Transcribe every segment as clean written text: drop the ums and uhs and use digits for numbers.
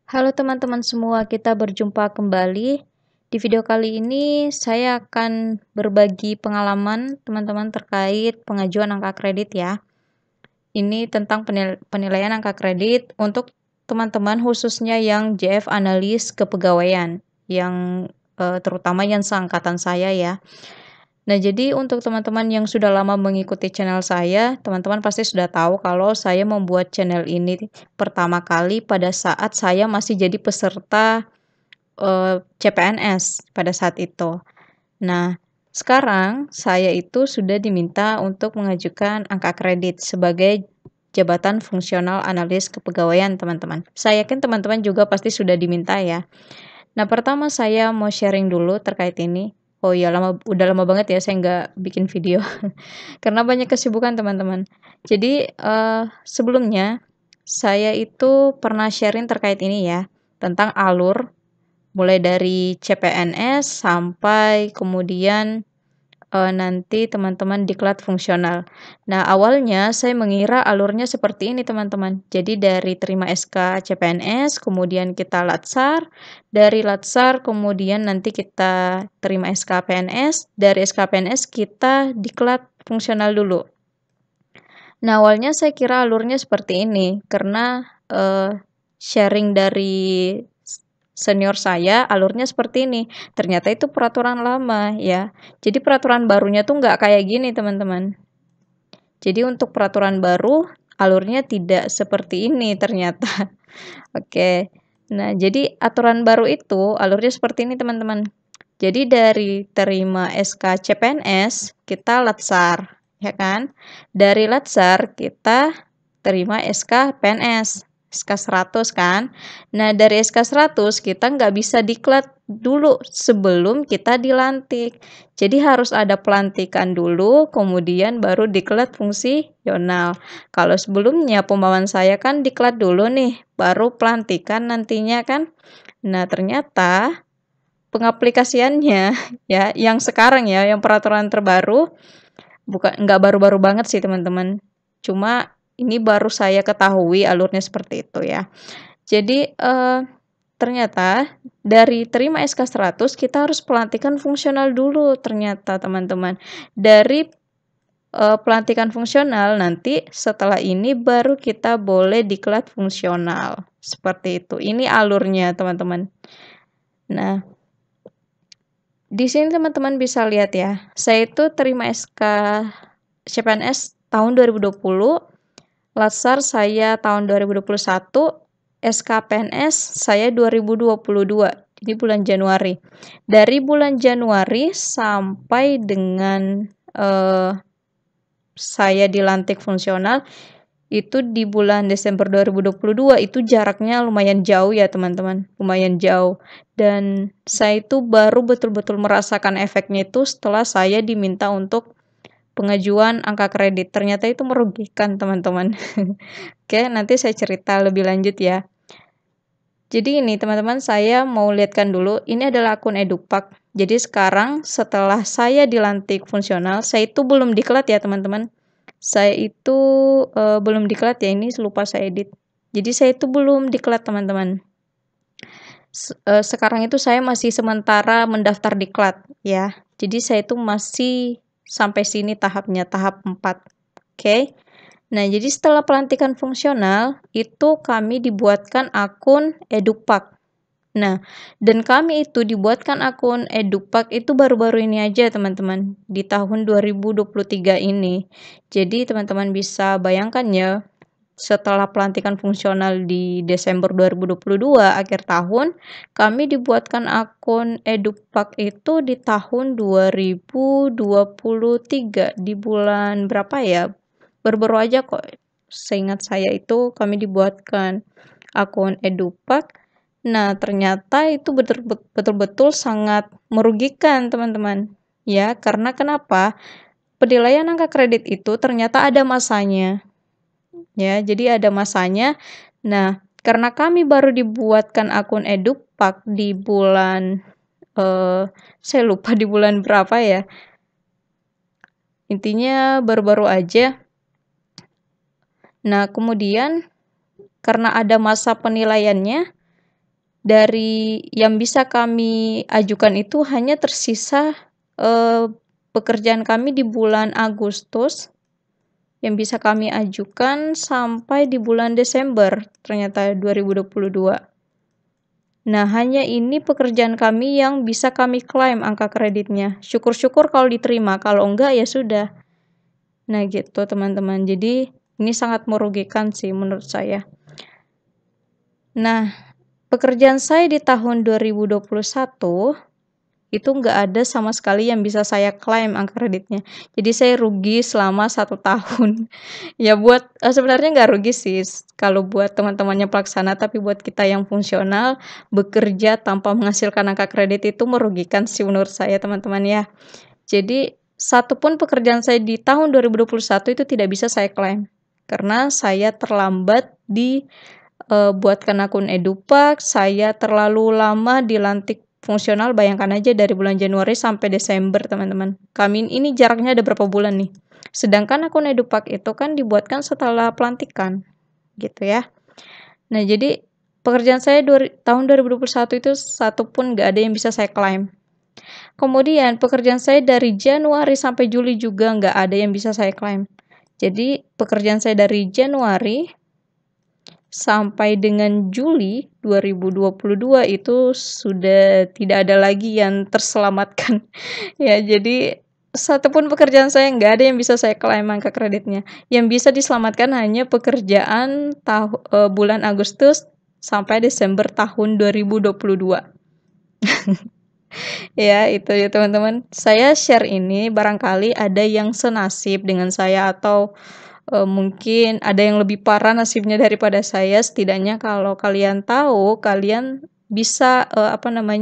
Halo teman-teman semua, kita berjumpa kembali. Di video kali ini saya akan berbagi pengalaman teman-teman terkait pengajuan angka kredit ya. Ini tentang penilaian angka kredit untuk teman-teman khususnya yang JF analis kepegawaian, yang terutama yang seangkatan saya ya. Nah, jadi untuk teman-teman yang sudah lama mengikuti channel saya, teman-teman pasti sudah tahu kalau saya membuat channel ini pertama kali pada saat saya masih jadi peserta CPNS pada saat itu. Nah, sekarang saya itu sudah diminta untuk mengajukan angka kredit sebagai jabatan fungsional analis kepegawaian, teman-teman. Saya yakin teman-teman juga pasti sudah diminta ya. Nah, pertama saya mau sharing dulu terkait ini. Oh iya, udah lama banget ya saya nggak bikin video karena banyak kesibukan teman-teman. Jadi sebelumnya saya itu pernah sharing terkait ini ya, tentang alur mulai dari CPNS sampai kemudian nanti teman-teman diklat fungsional. Nah, awalnya saya mengira alurnya seperti ini teman-teman. Jadi dari terima SK CPNS, kemudian kita latsar, dari latsar kemudian nanti kita terima SK PNS, dari SK PNS kita diklat fungsional dulu. Nah, awalnya saya kira alurnya seperti ini, karena sharing dari senior saya, alurnya seperti ini. Ternyata itu peraturan lama ya. Jadi peraturan barunya tuh nggak kayak gini teman-teman. Jadi untuk peraturan baru, alurnya tidak seperti ini ternyata. Oke. Nah, jadi aturan baru itu alurnya seperti ini teman-teman. Jadi dari terima SK CPNS, kita latsar, ya kan? Dari latsar kita terima SK PNS, SK 100 kan? Nah, dari SK 100 kita nggak bisa diklat dulu sebelum kita dilantik. Jadi harus ada pelantikan dulu, kemudian baru diklat fungsional. Kalau sebelumnya pembawaan saya kan diklat dulu nih, baru pelantikan nantinya kan. Nah, ternyata pengaplikasiannya ya, yang sekarang ya, yang peraturan terbaru, nggak baru-baru banget sih teman-teman. Cuma ini baru saya ketahui alurnya seperti itu ya. Jadi ternyata dari terima SK 100 kita harus pelantikan fungsional dulu ternyata teman-teman. Dari pelantikan fungsional nanti setelah ini baru kita boleh diklat fungsional. Seperti itu. Ini alurnya teman-teman. Nah, di sini teman-teman bisa lihat ya, saya itu terima SK CPNS tahun 2020, latsar saya tahun 2021, SK PNS saya 2022, jadi bulan Januari. Dari bulan Januari sampai dengan saya dilantik fungsional, itu di bulan Desember 2022, itu jaraknya lumayan jauh ya teman-teman, lumayan jauh. Dan saya itu baru betul-betul merasakan efeknya itu setelah saya diminta untuk pengajuan angka kredit. Ternyata itu merugikan teman-teman. Oke, nanti saya cerita lebih lanjut ya. Jadi ini teman-teman, saya mau lihatkan dulu, ini adalah akun Edupak. Jadi sekarang setelah saya dilantik fungsional, saya itu belum diklat ya teman-teman. Saya itu belum diklat ya, ini lupa saya edit. Jadi saya itu belum diklat teman-teman. Sekarang itu saya masih sementara mendaftar diklat ya. Jadi saya itu masih sampai sini tahapnya, tahap 4. Oke. Nah, jadi setelah pelantikan fungsional, itu kami dibuatkan akun Edupak. Nah, dan kami itu dibuatkan akun Edupak itu baru-baru ini aja teman-teman, di tahun 2023 ini. Jadi teman-teman bisa bayangkan ya, setelah pelantikan fungsional di Desember 2022 akhir tahun, kami dibuatkan akun Edupak itu di tahun 2023 di bulan berapa ya? Baru-baru aja kok. Seingat saya itu kami dibuatkan akun Edupak. Nah, ternyata itu betul-betul sangat merugikan, teman-teman. Ya, karena kenapa? Penilaian angka kredit itu ternyata ada masanya. Ya, jadi ada masanya. Nah, karena kami baru dibuatkan akun Edupak di bulan saya lupa di bulan berapa ya. Intinya baru-baru aja. Nah, kemudian karena ada masa penilaiannya, dari yang bisa kami ajukan itu hanya tersisa, pekerjaan kami di bulan Agustus yang bisa kami ajukan sampai di bulan Desember ternyata 2022. Nah, hanya ini pekerjaan kami yang bisa kami klaim angka kreditnya. Syukur-syukur kalau diterima, kalau enggak ya sudah. Nah, gitu teman-teman. Jadi, ini sangat merugikan sih menurut saya. Nah, pekerjaan saya di tahun 2021 itu nggak ada sama sekali yang bisa saya klaim angka kreditnya. Jadi saya rugi selama 1 tahun. Ya sebenarnya nggak rugi sih kalau buat teman-temannya pelaksana, tapi buat kita yang fungsional, bekerja tanpa menghasilkan angka kredit itu merugikan sih menurut saya teman-teman ya. Jadi, satupun pekerjaan saya di tahun 2021 itu tidak bisa saya klaim. Karena saya terlambat buatkan akun Edupak, saya terlalu lama dilantik fungsional, bayangkan aja dari bulan Januari sampai Desember teman-teman. Kami ini jaraknya ada berapa bulan nih. Sedangkan akun Edupak itu kan dibuatkan setelah pelantikan, gitu ya. Nah jadi pekerjaan saya tahun 2021 itu satupun nggak ada yang bisa saya klaim. Kemudian pekerjaan saya dari Januari sampai Juli juga nggak ada yang bisa saya klaim. Jadi pekerjaan saya dari Januari sampai dengan Juli 2022 itu sudah tidak ada lagi yang terselamatkan. Ya, jadi satupun pekerjaan saya nggak ada yang bisa saya klaim angka kreditnya. Yang bisa diselamatkan hanya pekerjaan bulan Agustus sampai Desember tahun 2022. Ya, itu ya teman-teman. Saya share ini barangkali ada yang senasib dengan saya atau mungkin ada yang lebih parah nasibnya daripada saya. Setidaknya kalau kalian tahu, kalian bisa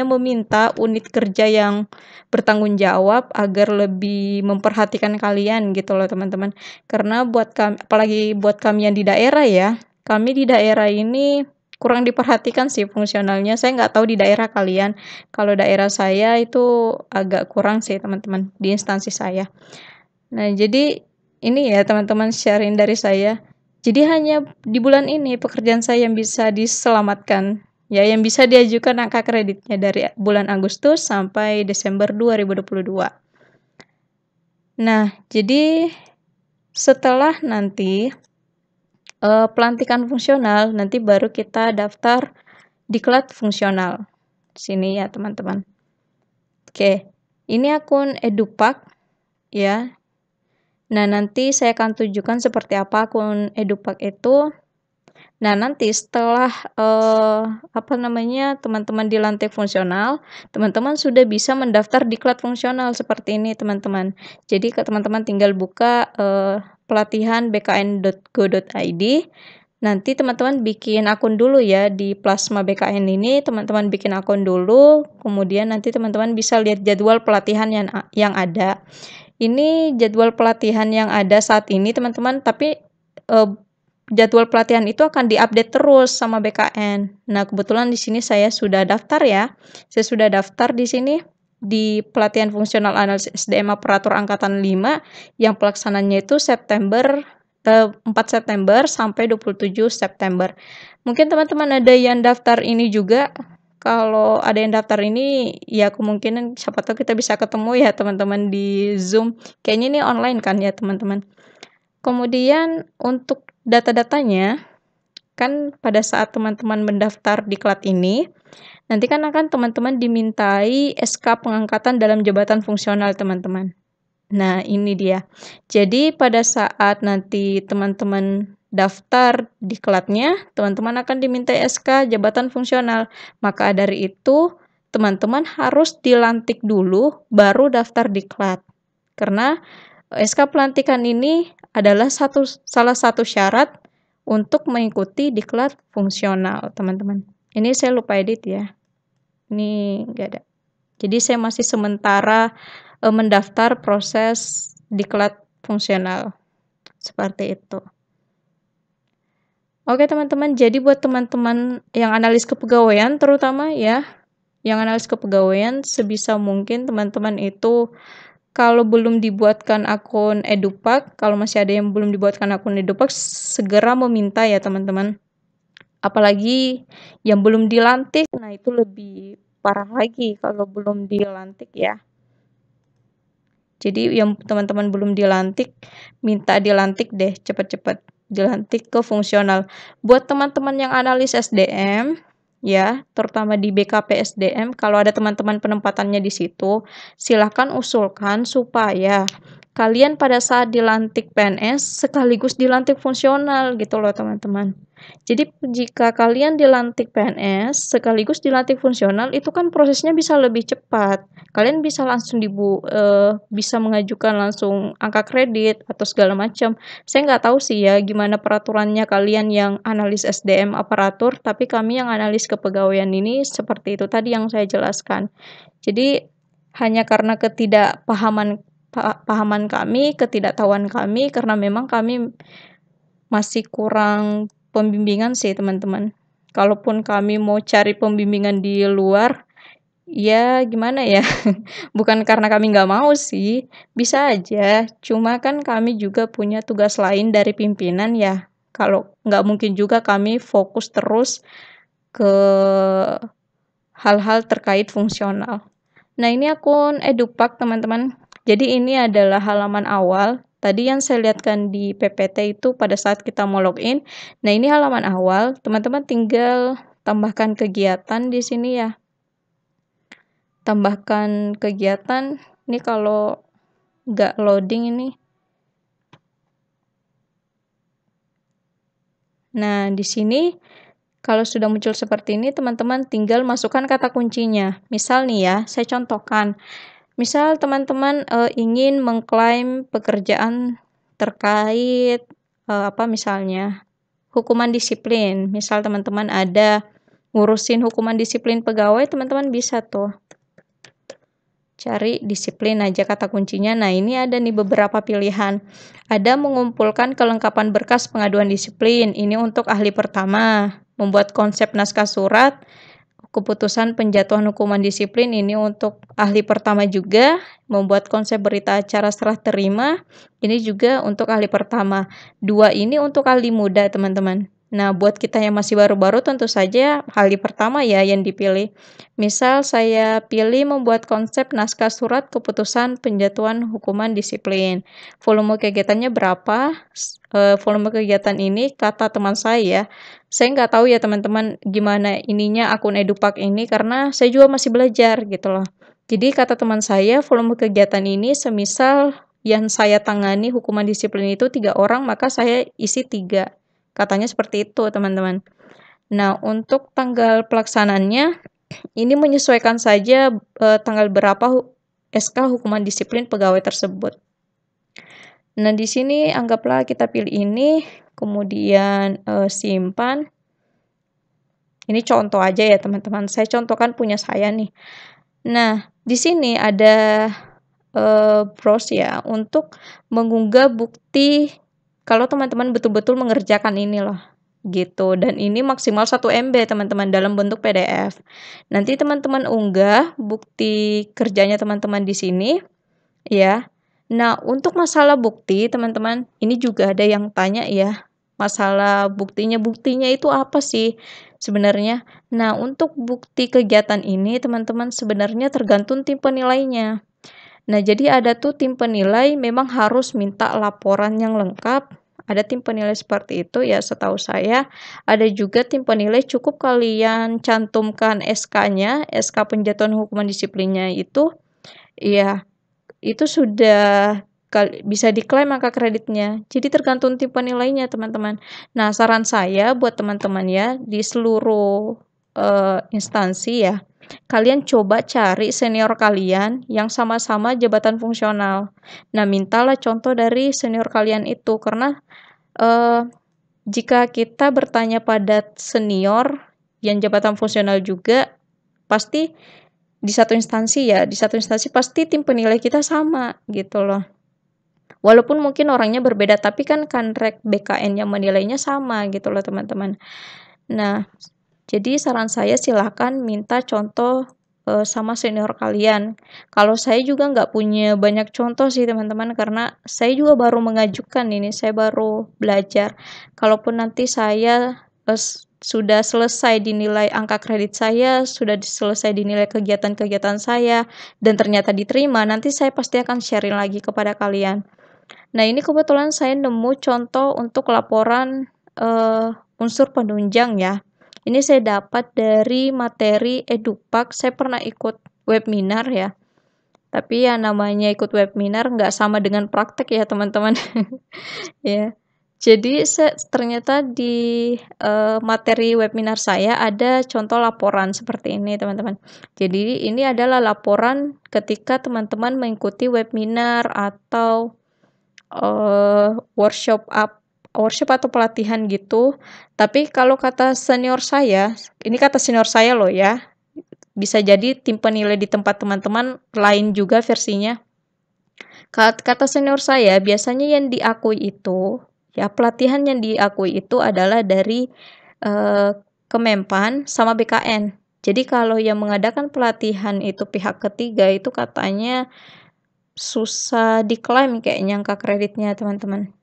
meminta unit kerja yang bertanggung jawab agar lebih memperhatikan kalian gitu loh teman-teman. Karena buat kami, apalagi buat kami yang di daerah ya, kami di daerah ini kurang diperhatikan sih fungsionalnya. Saya nggak tahu di daerah kalian. Kalau daerah saya itu agak kurang sih teman-teman di instansi saya. Nah, jadi ini ya teman-teman sharing dari saya. Jadi hanya di bulan ini pekerjaan saya yang bisa diselamatkan. Ya, yang bisa diajukan angka kreditnya dari bulan Agustus sampai Desember 2022. Nah, jadi setelah nanti pelantikan fungsional, nanti baru kita daftar diklat fungsional. Sini ya teman-teman. Oke, ini akun Edupak ya. Nah, nanti saya akan tunjukkan seperti apa akun Edupak itu. Nah, nanti setelah teman-teman dilantik fungsional, teman-teman sudah bisa mendaftar diklat fungsional seperti ini, teman-teman. Jadi teman-teman tinggal buka pelatihan bkn.go.id. Nanti teman-teman bikin akun dulu ya di Plasma BKN ini, teman-teman bikin akun dulu, kemudian nanti teman-teman bisa lihat jadwal pelatihan yang ada. Ini jadwal pelatihan yang ada saat ini teman-teman, tapi jadwal pelatihan itu akan diupdate terus sama BKN. Nah, kebetulan di sini saya sudah daftar ya. Saya sudah daftar di sini di pelatihan fungsional analis SDM aparatur angkatan 5 yang pelaksananya itu 4 September sampai 27 September. Mungkin teman-teman ada yang daftar ini juga. Kalau ada yang daftar ini, ya kemungkinan siapa tahu kita bisa ketemu ya teman-teman di Zoom. Kayaknya ini online kan ya teman-teman. Kemudian untuk data-datanya, kan pada saat teman-teman mendaftar diklat ini, nanti kan akan teman-teman dimintai SK pengangkatan dalam jabatan fungsional teman-teman. Nah, ini dia. Jadi pada saat nanti teman-teman daftar diklatnya, teman-teman akan diminta SK jabatan fungsional. Maka dari itu, teman-teman harus dilantik dulu baru daftar diklat. Karena SK pelantikan ini adalah salah satu syarat untuk mengikuti diklat fungsional, teman-teman. Ini saya lupa edit ya. Ini enggak ada. Jadi saya masih sementara mendaftar proses diklat fungsional. Seperti itu. Oke teman-teman, jadi buat teman-teman yang analis kepegawaian terutama ya, yang analis kepegawaian sebisa mungkin teman-teman itu kalau belum dibuatkan akun Edupak, kalau masih ada yang belum dibuatkan akun Edupak, segera meminta ya teman-teman. Apalagi yang belum dilantik, nah itu lebih parah lagi kalau belum dilantik ya. Jadi yang teman-teman belum dilantik, minta dilantik deh cepet-cepet, dilantik ke fungsional. Buat teman-teman yang analis SDM, ya, terutama di BKP SDM, kalau ada teman-teman penempatannya di situ, silahkan usulkan supaya kalian pada saat dilantik PNS sekaligus dilantik fungsional gitu loh teman-teman. Jadi jika kalian dilantik PNS sekaligus dilantik fungsional itu kan prosesnya bisa lebih cepat. Kalian bisa langsung bisa mengajukan langsung angka kredit atau segala macam. Saya nggak tahu sih ya gimana peraturannya kalian yang analis SDM aparatur, tapi kami yang analis kepegawaian ini seperti itu tadi yang saya jelaskan. Jadi hanya karena pahaman kami, ketidaktahuan kami, karena memang kami masih kurang pembimbingan sih teman-teman. Kalaupun kami mau cari pembimbingan di luar, ya gimana ya, bukan karena kami nggak mau sih, bisa aja. Cuma kan kami juga punya tugas lain dari pimpinan ya. Kalau nggak mungkin juga kami fokus terus ke hal-hal terkait fungsional. Nah, ini akun Edupak, teman-teman. Jadi ini adalah halaman awal. Tadi yang saya lihatkan di PPT itu pada saat kita mau login. Nah, ini halaman awal. Teman-teman tinggal tambahkan kegiatan di sini ya. Tambahkan kegiatan. Ini kalau nggak loading ini. Nah, di sini kalau sudah muncul seperti ini, teman-teman tinggal masukkan kata kuncinya. Misal nih ya, saya contohkan. Misal teman-teman ingin mengklaim pekerjaan terkait apa misalnya hukuman disiplin. Misal teman-teman ada ngurusin hukuman disiplin pegawai, teman-teman bisa tuh cari disiplin aja kata kuncinya. Nah, ini ada nih beberapa pilihan. Ada mengumpulkan kelengkapan berkas pengaduan disiplin. Ini untuk ahli pertama. Membuat konsep naskah surat keputusan penjatuhan hukuman disiplin ini untuk ahli pertama juga, membuat konsep berita acara serah terima, ini juga untuk ahli pertama. Dua ini untuk ahli muda, teman-teman. Nah, buat kita yang masih baru-baru tentu saja ahli pertama ya yang dipilih. Misal saya pilih membuat konsep naskah surat keputusan penjatuhan hukuman disiplin. Volume kegiatannya berapa? Volume kegiatan ini kata teman saya nggak tahu ya teman-teman gimana ininya akun Edupak ini karena saya juga masih belajar gitu loh. Jadi kata teman saya volume kegiatan ini semisal yang saya tangani hukuman disiplin itu 3 orang maka saya isi 3. Katanya seperti itu teman-teman. Nah untuk tanggal pelaksanaannya ini menyesuaikan saja tanggal berapa SK hukuman disiplin pegawai tersebut. Nah di sini anggaplah kita pilih ini kemudian simpan. Ini contoh aja ya teman-teman. Saya contohkan punya saya nih. Nah, di sini ada browse ya untuk mengunggah bukti kalau teman-teman betul-betul mengerjakan ini loh. Gitu. Dan ini maksimal 1 MB teman-teman dalam bentuk PDF. Nanti teman-teman unggah bukti kerjanya teman-teman di sini ya. Nah, untuk masalah bukti teman-teman, ini juga ada yang tanya ya. Masalah buktinya itu apa sih sebenarnya? Nah, untuk bukti kegiatan ini teman-teman sebenarnya tergantung tim penilainya. Nah, jadi ada tuh tim penilai memang harus minta laporan yang lengkap. Ada tim penilai seperti itu ya setahu saya. Ada juga tim penilai cukup kalian cantumkan SK-nya, SK penjatuhan hukuman disiplinnya itu ya itu sudah bisa diklaim angka kreditnya. Jadi tergantung tim penilainya, teman-teman. Nah, saran saya buat teman-teman ya, di seluruh instansi ya, kalian coba cari senior kalian yang sama-sama jabatan fungsional. Nah, mintalah contoh dari senior kalian itu karena eh, jika kita bertanya pada senior yang jabatan fungsional juga, pasti di satu instansi pasti tim penilai kita sama gitu loh. Walaupun mungkin orangnya berbeda, tapi kan kanrek BKN yang menilainya sama gitu loh teman-teman. Nah, jadi saran saya silakan minta contoh sama senior kalian. Kalau saya juga nggak punya banyak contoh sih teman-teman, karena saya juga baru mengajukan ini, saya baru belajar. Kalaupun nanti saya sudah selesai dinilai angka kredit saya, sudah selesai dinilai kegiatan-kegiatan saya, dan ternyata diterima, nanti saya pasti akan sharing lagi kepada kalian. Nah, ini kebetulan saya nemu contoh untuk laporan, unsur penunjang ya. Ini saya dapat dari materi Edupak, saya pernah ikut webinar ya. Tapi ya namanya ikut webinar nggak sama dengan praktek ya teman-teman. Ya. Jadi ternyata di, materi webinar saya ada contoh laporan seperti ini teman-teman. Jadi ini adalah laporan ketika teman-teman mengikuti webinar atau workshop atau pelatihan gitu. Tapi kalau kata senior saya, ini kata senior saya loh ya, bisa jadi tim penilai di tempat teman-teman lain juga versinya. Kata senior saya, biasanya yang diakui itu, ya pelatihan yang diakui itu adalah dari Kemenpan sama BKN. Jadi kalau yang mengadakan pelatihan itu pihak ketiga itu katanya susah diklaim kayaknya angka kreditnya teman-teman.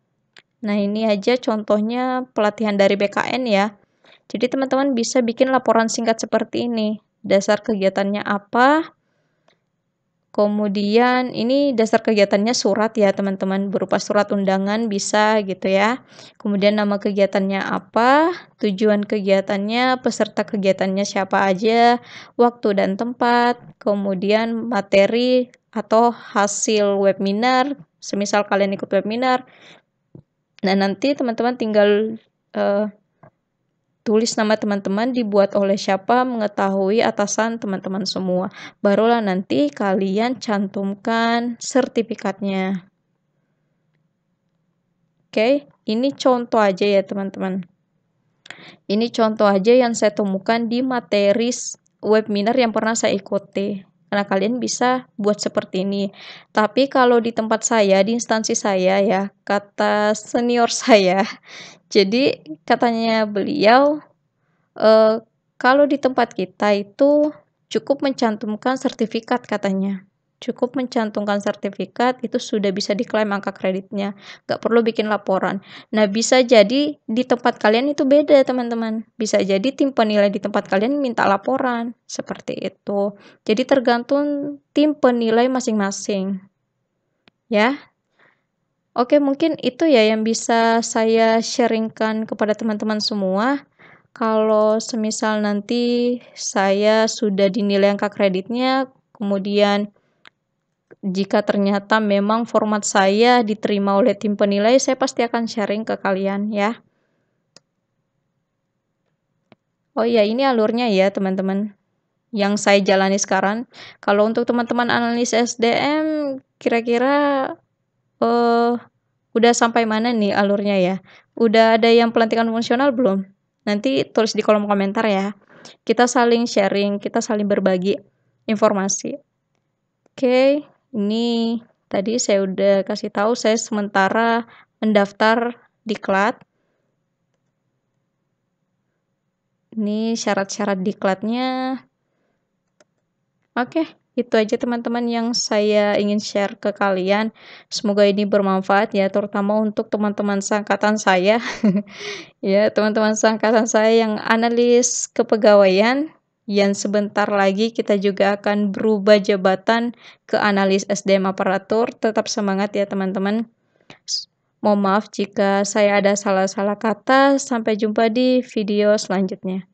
Nah, ini aja contohnya pelatihan dari BKN ya. Jadi teman-teman bisa bikin laporan singkat seperti ini. Dasar kegiatannya apa? Kemudian ini dasar kegiatannya surat ya teman-teman, berupa surat undangan bisa gitu ya. Kemudian nama kegiatannya apa, tujuan kegiatannya, peserta kegiatannya siapa aja, waktu dan tempat, kemudian materi atau hasil webinar, semisal kalian ikut webinar. Nah, nanti teman-teman tinggal tulis nama teman-teman, dibuat oleh siapa, mengetahui atasan teman-teman semua. Barulah nanti kalian cantumkan sertifikatnya. Oke, ini contoh aja ya teman-teman. Ini contoh aja yang saya temukan di materi webinar yang pernah saya ikuti. Karena kalian bisa buat seperti ini. Tapi kalau di tempat saya, di instansi saya ya, kata senior saya, jadi katanya beliau, kalau di tempat kita itu cukup mencantumkan sertifikat katanya. Cukup mencantumkan sertifikat itu sudah bisa diklaim angka kreditnya, nggak perlu bikin laporan. Nah, bisa jadi di tempat kalian itu beda teman-teman. Bisa jadi tim penilai di tempat kalian minta laporan, seperti itu. Jadi tergantung tim penilai masing-masing. Ya. Oke, mungkin itu ya yang bisa saya sharingkan kepada teman-teman semua. Kalau semisal nanti saya sudah dinilai angka kreditnya, kemudian jika ternyata memang format saya diterima oleh tim penilai, saya pasti akan sharing ke kalian ya. Oh iya, ini alurnya ya teman-teman, yang saya jalani sekarang. Kalau untuk teman-teman analis SDM, kira-kira udah sampai mana nih alurnya ya? Udah ada yang pelantikan fungsional belum? Nanti tulis di kolom komentar ya. Kita saling sharing, kita saling berbagi informasi. Oke, ini tadi saya udah kasih tahu saya sementara mendaftar diklat. Ini syarat-syarat diklatnya. Oke, itu aja teman-teman yang saya ingin share ke kalian. Semoga ini bermanfaat ya, terutama untuk teman-teman seangkatan saya. Ya, teman-teman seangkatan saya yang analis kepegawaian, yang sebentar lagi kita juga akan berubah jabatan ke analis SDM aparatur. Tetap semangat ya teman-teman. Mohon maaf jika saya ada salah-salah kata. Sampai jumpa di video selanjutnya.